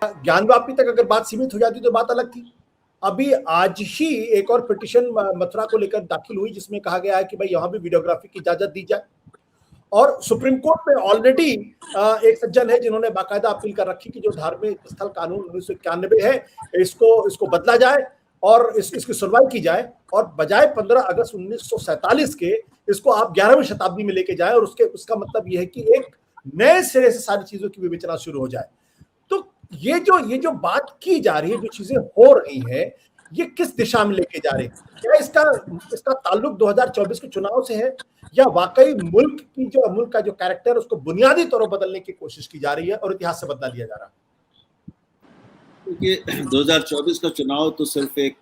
ज्ञानवापी तक अगर बात सीमित हो जाती तो बात अलग थी। अभी आज ही एक और पिटीशन मथुरा को लेकर दाखिल हुई जिसमें कहा गया है कि भाई यहाँ भी वीडियोग्राफी की इजाजत दी जाए, और सुप्रीम कोर्ट में ऑलरेडी एक सज्जन है जिन्होंने बाकायदा अपील कर रखी कि जो धार्मिक स्थल कानून 1991 है इसको बदला जाए और इसकी सुनवाई की जाए, और बजाय 15 अगस्त 1947 के इसको आप 11वीं शताब्दी में लेके जाए, और उसका मतलब यह है कि एक नए सिरे से सारी चीजों की विवेचना शुरू हो जाए। तो ये जो बात की जा रही है, जो चीजें हो रही है, ये किस दिशा में लेके जा रही है? क्या इसका ताल्लुक 2024 के चुनाव से है, या वाकई मुल्क का जो कैरेक्टर उसको बुनियादी तौर पर बदलने की कोशिश की जा रही है और इतिहास से बदला लिया जा रहा है? क्योंकि 2024 का चुनाव तो सिर्फ एक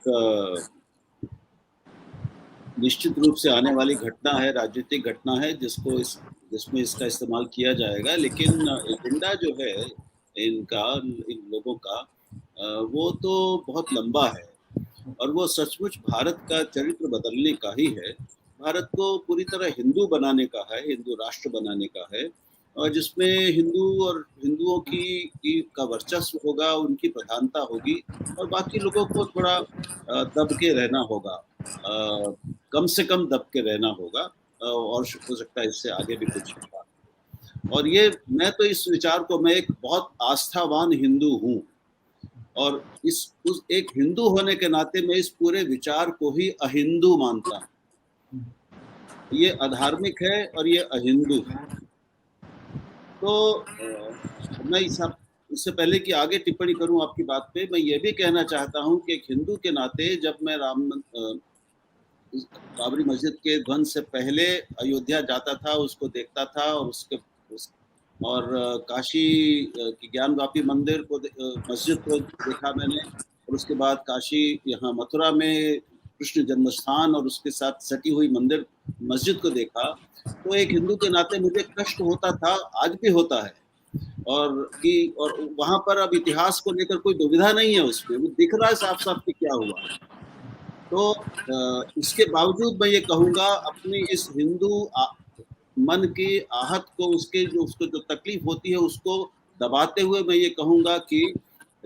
निश्चित रूप से आने वाली घटना है, राजनीतिक घटना है जिसमें इसका इस्तेमाल किया जाएगा, लेकिन एजेंडा जो है इन लोगों का वो तो बहुत लंबा है, और वो सचमुच भारत का चरित्र बदलने का ही है। भारत को पूरी तरह हिंदू बनाने का है, हिंदू राष्ट्र बनाने का है, और जिसमें हिंदू और हिंदुओं का वर्चस्व होगा, उनकी प्रधानता होगी, और बाकी लोगों को थोड़ा दब के रहना होगा, कम से कम दब के रहना होगा, और हो सकता है इससे आगे भी कुछ होगा। और ये मैं एक बहुत आस्थावान हिंदू हूँ, और उस एक हिंदू होने के नाते मैं इस पूरे विचार को ही अहिंदू मानता हूँ। ये अधार्मिक है और ये अहिंदू है। तो मैं इससे पहले कि आगे टिप्पणी करूं आपकी बात पे, मैं ये भी कहना चाहता हूं कि एक हिंदू के नाते जब मैं बाबरी मस्जिद के ध्वंस से पहले अयोध्या जाता था, उसको देखता था, और काशी की ज्ञानवापी मंदिर को मस्जिद को देखा मैंने, और उसके बाद काशी यहाँ मथुरा में कृष्ण जन्मस्थान और उसके साथ सटी हुई मस्जिद को देखा, तो एक हिंदू के नाते मुझे कष्ट होता था, आज भी होता है, और वहां पर अब इतिहास को लेकर कोई दुविधा नहीं है, उसमें वो दिख रहा है साफ साफ कि क्या हुआ। तो इसके बावजूद मैं ये कहूँगा, अपनी इस हिंदू मन की आहत को, उसको जो तकलीफ होती है उसको दबाते हुए मैं ये कहूँगा कि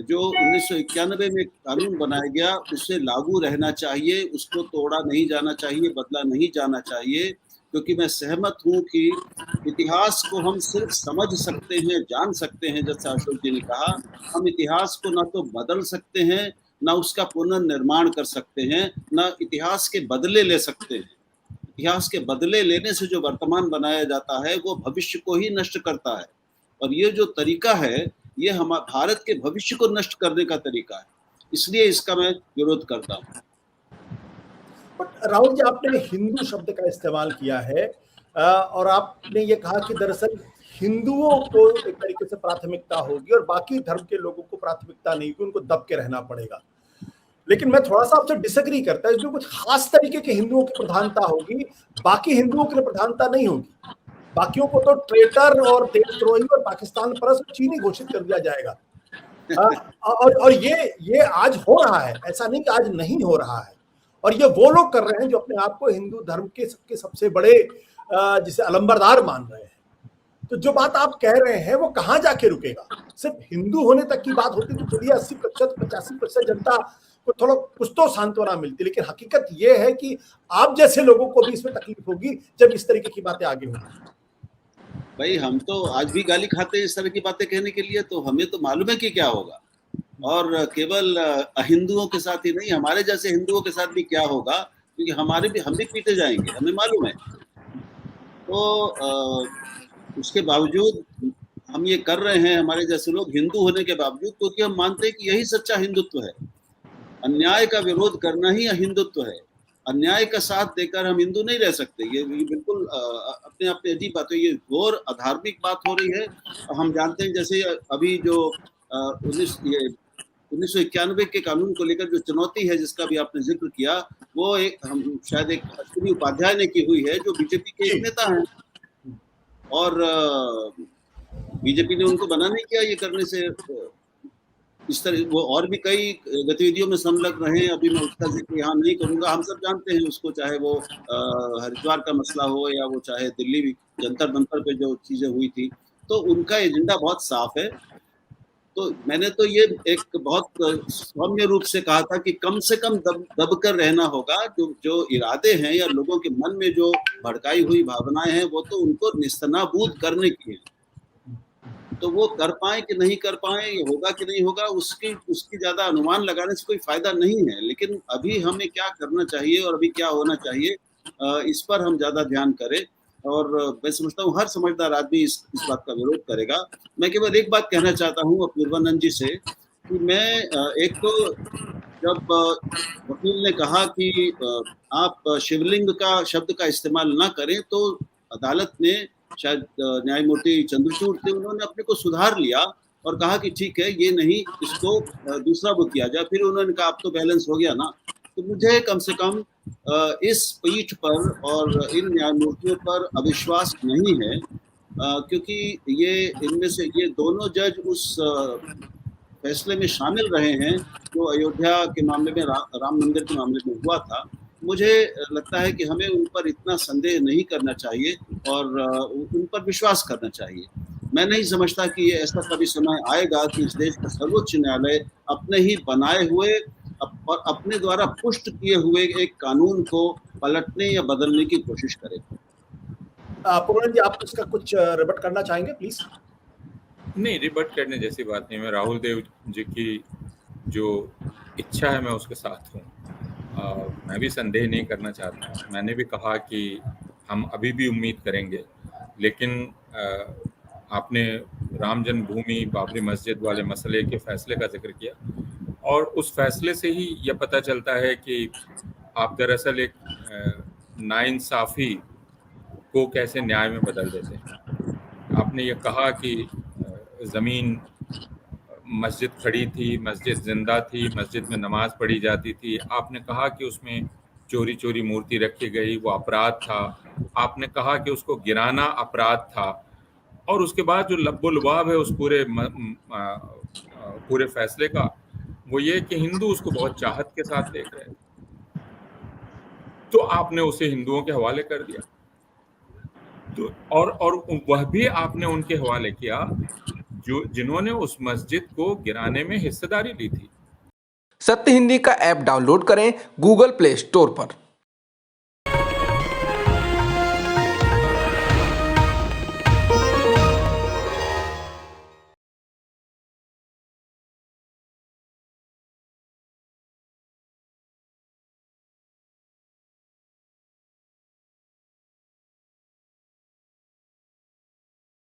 जो 1991 में कानून बनाया गया उससे लागू रहना चाहिए, उसको तोड़ा नहीं जाना चाहिए, बदला नहीं जाना चाहिए, क्योंकि मैं सहमत हूँ कि इतिहास को हम सिर्फ समझ सकते हैं, जान सकते हैं, जैसा अशोक जी ने कहा, हम इतिहास को ना तो बदल सकते हैं, ना उसका पुनर्निर्माण कर सकते हैं, ना इतिहास के बदले ले सकते हैं। इतिहास के बदले लेने से जो वर्तमान बनाया जाता है वो भविष्य को ही नष्ट करता है, और ये जो तरीका है ये हमारे भारत के भविष्य को नष्ट करने का तरीका है, इसलिए इसका मैं विरोध करता हूँ। राहुल जी, आपने हिंदू शब्द का इस्तेमाल किया है, और आपने ये कहा कि दरअसल हिंदुओं को एक तरीके से प्राथमिकता होगी और बाकी धर्म के लोगों को प्राथमिकता नहीं होगी, उनको दब के रहना पड़ेगा। लेकिन मैं थोड़ा सा आपसे डिसएग्री करता हूं, इसमें कुछ खास तरीके के हिंदुओं की प्रधानता होगी, बाकी हिंदुओं की प्रधानता नहीं होगी। बाकियों को तो ट्रेटर और देशद्रोही और पाकिस्तान परस्त चीनी घोषित कर दिया जाएगा। और ये आज हो रहा है, ऐसा नहीं कि आज नहीं हो रहा है, और ये वो लोग कर रहे हैं जो अपने आप को हिंदू धर्म के सबसे बड़े जिसे अलंबरदार मान रहे हैं। तो जो बात आप कह रहे हैं वो कहां जाके रुकेगा? सिर्फ हिंदू होने तक की बात होती तो चलिए 80% 85% जनता को थोड़ा कुछ तो सांत्वना मिलती, लेकिन हकीकत ये है कि आप जैसे लोगों को भी इसमें तकलीफ होगी जब इस तरीके की बातें आगे होंगी। भाई, हम तो आज भी गाली खाते हैं इस तरह की बातें कहने के लिए, तो हमें तो मालूम है कि क्या होगा, और केवल अहिंदुओं के साथ ही नहीं, हमारे जैसे हिंदुओं के साथ भी क्या होगा, क्योंकि हम भी पीटे जाएंगे, हमें मालूम है। तो उसके बावजूद हम ये कर रहे हैं, हमारे जैसे लोग हिंदू होने के बावजूद, क्योंकि हम मानते हैं कि यही सच्चा हिंदुत्व है। अन्याय का विरोध करना ही हिंदुत्व है। अन्याय का साथ देकर हम हिंदू नहीं रह सकते। ये बिल्कुल अपने आप में अजीब बात है, ये घोर अधार्मिक बात हो रही है। हम जानते हैं जैसे अभी जो 1991 के कानून को लेकर जो चुनौती है जिसका भी आपने जिक्र किया, वो शायद एक अश्विनी उपाध्याय ने की हुई है, जो बीजेपी के एक नेता हैं, और बीजेपी ने उनको मना नहीं किया ये करने से। इस तरह वो और भी कई गतिविधियों में संलग्न रहे हैं, अभी मैं उसका जिक्र यहाँ नहीं करूंगा, हम सब जानते हैं उसको, चाहे वो हरिद्वार का मसला हो या वो चाहे दिल्ली जंतर मंतर पे जो चीजें हुई थी, तो उनका एजेंडा बहुत साफ है। तो मैंने तो ये एक बहुत सौम्य रूप से कहा था कि कम से कम दब कर रहना होगा। जो इरादे हैं या लोगों के मन में जो भड़काई हुई भावनाएं हैं, वो तो उनको निस्तनाबूद करने की है। तो वो कर पाए कि नहीं कर पाए, ये होगा कि नहीं होगा, उसकी ज्यादा अनुमान लगाने से कोई फायदा नहीं है। लेकिन अभी हमें क्या करना चाहिए और अभी क्या होना चाहिए, इस पर हम ज्यादा ध्यान करें। और मैं समझता हूँ हर समझदार आदमी इस बात का विरोध करेगा। मैं केवल एक बात कहना चाहता हूँ अपूर्वानंद जी से कि मैं एक तो जब वकील ने कहा कि आप शिवलिंग का शब्द का इस्तेमाल ना करें, तो अदालत ने, शायद न्यायमूर्ति चंद्रचूड़ थे, उन्होंने अपने को सुधार लिया और कहा कि ठीक है, ये नहीं, इसको दूसरा वो किया जाए। फिर उन्होंने कहा अब तो बैलेंस हो गया ना। तो मुझे कम से कम इस पीठ पर और इन न्यायमूर्तियों पर अविश्वास नहीं है, क्योंकि इनमें से ये दोनों जज उस फैसले में शामिल रहे हैं जो अयोध्या के मामले में, राम मंदिर के मामले में हुआ था। मुझे लगता है कि हमें उन पर इतना संदेह नहीं करना चाहिए और उन पर विश्वास करना चाहिए। मैं नहीं समझता कि ये ऐसा कभी समय आएगा कि इस देश का सर्वोच्च न्यायालय अपने ही बनाए हुए और अपने द्वारा पुष्ट किए हुए एक कानून को पलटने या बदलने की कोशिश करे। पूर्ण जी, आप इसका कुछ रिबट करना चाहेंगे प्लीज? नहीं, रिबट करने जैसी बात नहीं। मैं राहुल देव जी की जो इच्छा है मैं उसके साथ हूँ। मैं भी संदेह नहीं करना चाहता। मैंने भी कहा कि हम अभी भी उम्मीद करेंगे, लेकिन आपने राम जन्मभूमि बाबरी मस्जिद वाले मसले के फैसले का जिक्र किया, और उस फैसले से ही यह पता चलता है कि आप दरअसल एक नाइंसाफ़ी को कैसे न्याय में बदल देते हैं। आपने ये कहा कि ज़मीन, मस्जिद खड़ी थी, मस्जिद जिंदा थी, मस्जिद में नमाज पढ़ी जाती थी। आपने कहा कि उसमें चोरी चोरी मूर्ति रखी गई, वो अपराध था। आपने कहा कि उसको गिराना अपराध था। और उसके बाद जो लब्बो-लुबाब है उस पूरे फैसले का, वो ये कि हिंदू उसको बहुत चाहत के साथ देख रहे हैं, तो आपने उसे हिंदुओं के हवाले कर दिया। तो और वह भी आपने उनके हवाले किया जिन्होंने उस मस्जिद को गिराने में हिस्सेदारी ली थी। सत्य हिंदी का ऐप डाउनलोड करें गूगल प्ले स्टोर पर।